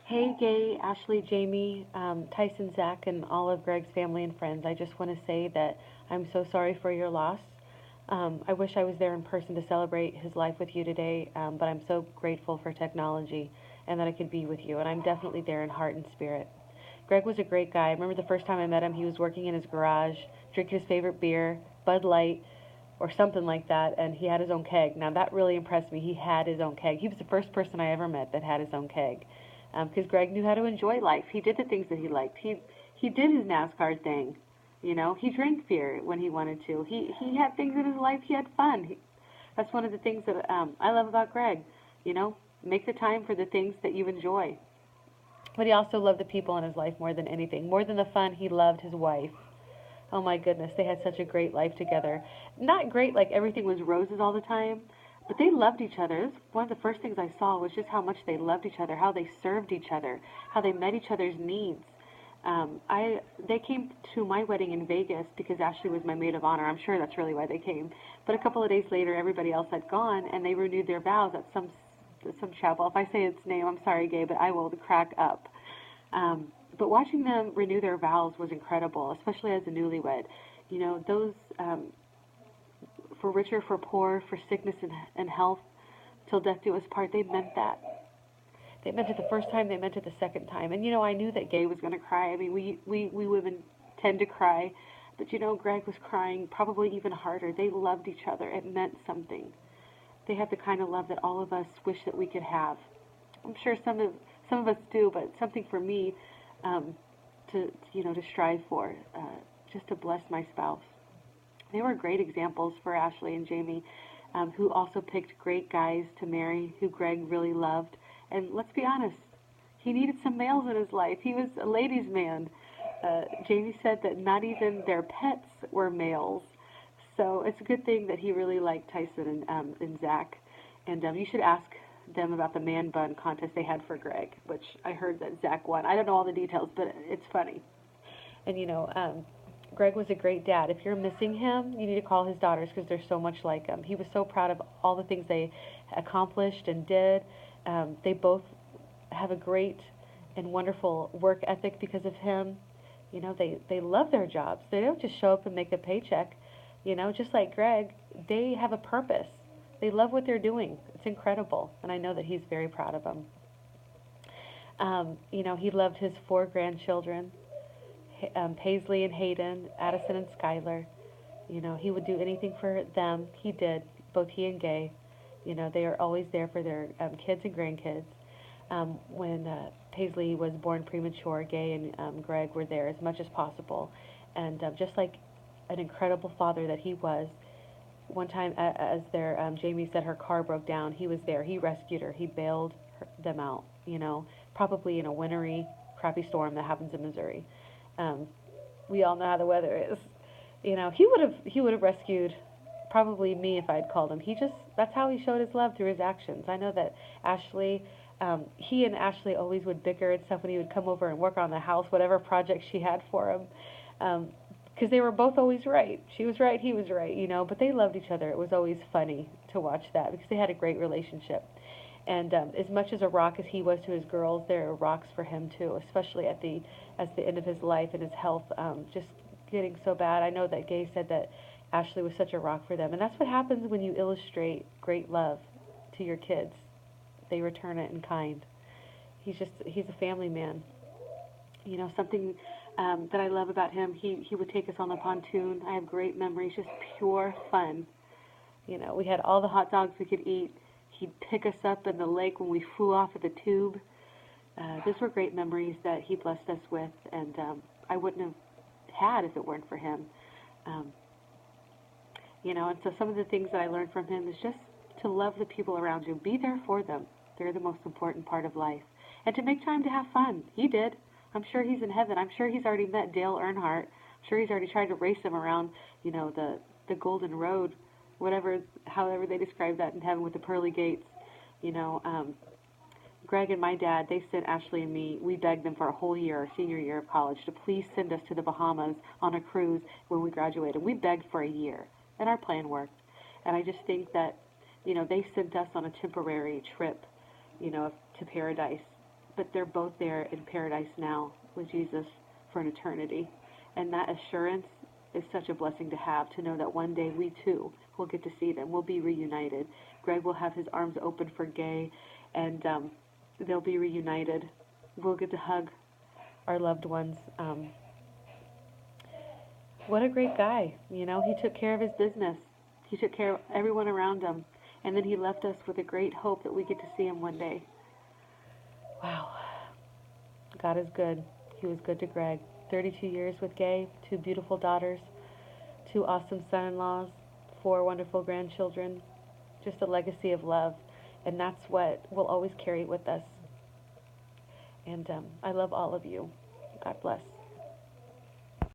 Hey, Gay, Ashley, Jamie, Tyson, Zach, and all of Greg's family and friends. I just want to say that I'm so sorry for your loss. I wish I was there in person to celebrate his life with you today, but I'm so grateful for technology and that I could be with you. And I'm definitely there in heart and spirit. Greg was a great guy. I remember the first time I met him, he was working in his garage, drinking his favorite beer, Bud Light, or something like that, and he had his own keg. Now that really impressed me. He had his own keg. He was the first person I ever met that had his own keg, because Greg knew how to enjoy life. He did the things that he liked. He did his NASCAR thing. He drank beer when he wanted to. He had things in his life. He had fun. That's one of the things that I love about Greg. You know, make the time for the things that you enjoy. But he also loved the people in his life more than anything. More than the fun, he loved his wife. Oh my goodness, they had such a great life together. Not great like everything was roses all the time, but they loved each other. This, one of the first things I saw was just how much they loved each other, how they served each other, how they met each other's needs. I They came to my wedding in Vegas because Ashley was my maid of honor. I'm sure that's really why they came. But a couple of days later, everybody else had gone, and they renewed their vows at some chapel. If I say its name, I'm sorry, Gabe, but I will crack up. But watching them renew their vows was incredible, especially as a newlywed. Those for richer, for poor, for sickness and health, till death do us part. They meant that. They meant it the first time. They meant it the second time. And I knew that Gay was going to cry. I mean, we women tend to cry, but Greg was crying probably even harder. They loved each other. It meant something. They had the kind of love that all of us wish that we could have. I'm sure some of us do, but something for me um, to strive for, just to bless my spouse. They were great examples for Ashley and Jamie, who also picked great guys to marry, who Greg really loved. And let's be honest, he needed some males in his life. He was a ladies' man. Jamie said that not even their pets were males. So it's a good thing that he really liked Tyson and Zach. And you should ask them about the man bun contest they had for Greg, which I heard that Zach won. I don't know all the details, but it's funny. And Greg was a great dad. If you're missing him, you need to call his daughters because they're so much like him. He was so proud of all the things they accomplished and did. They both have a great and wonderful work ethic because of him. They love their jobs. They don't just show up and make a paycheck. Just like Greg, they have a purpose. They love what they're doing. It's incredible, and I know that he's very proud of them. He loved his four grandchildren, Paisley and Hayden, Addison and Skylar. He would do anything for them. He did, both he and Gay. They are always there for their kids and grandkids. When Paisley was born premature, Gay and Greg were there as much as possible. And just like an incredible father that he was, one time, as their Jamie said her car broke down, he was there. He rescued her. He bailed them out. Probably in a wintry, crappy storm that happens in Missouri. Um, we all know how the weather is. He would have rescued probably me if I'd called him. That's how he showed his love, through his actions. I know that Ashley, he and Ashley always would bicker and stuff when he would come over and work on the house, whatever project she had for him. Because they were both always right. She was right, he was right, but they loved each other. It was always funny to watch that because they had a great relationship. And as much as a rock as he was to his girls, they're rocks for him too, especially at the end of his life and his health just getting so bad. I know that Gay said that Ashley was such a rock for them, and that's what happens when you illustrate great love to your kids. They return it in kind. He's a family man. Something that I love about him. He would take us on the pontoon. I have great memories, just pure fun. We had all the hot dogs we could eat. He'd pick us up in the lake when we flew off of the tube. Those were great memories that he blessed us with, and I wouldn't have had if it weren't for him. Um, and so some of the things that I learned from him is just to love the people around you. Be there for them. They're the most important part of life. And to make time to have fun. He did. I'm sure he's in heaven. I'm sure he's already met Dale Earnhardt. I'm sure he's already tried to race him around, the Golden Road, however they describe that in heaven with the pearly gates. You know, um, Greg and my dad, they sent Ashley and me, we begged them for a whole year, our senior year of college, to please send us to the Bahamas on a cruise when we graduated. We begged for a year, and our plan worked. And I just think that, they sent us on a temporary trip, to paradise. but they're both there in paradise now with Jesus for an eternity. And that assurance is such a blessing to have, to know that one day we too will get to see them. We'll be reunited. Greg will have his arms open for Gay, and they'll be reunited. We'll get to hug our loved ones. What a great guy. You know, he took care of his business. He took care of everyone around him. And then he left us with a great hope that we get to see him one day. Wow. God is good. He was good to Greg. 32 years with Gay, 2 beautiful daughters, 2 awesome son-in-laws, 4 wonderful grandchildren. Just a legacy of love. And that's what we'll always carry with us. And I love all of you. God bless.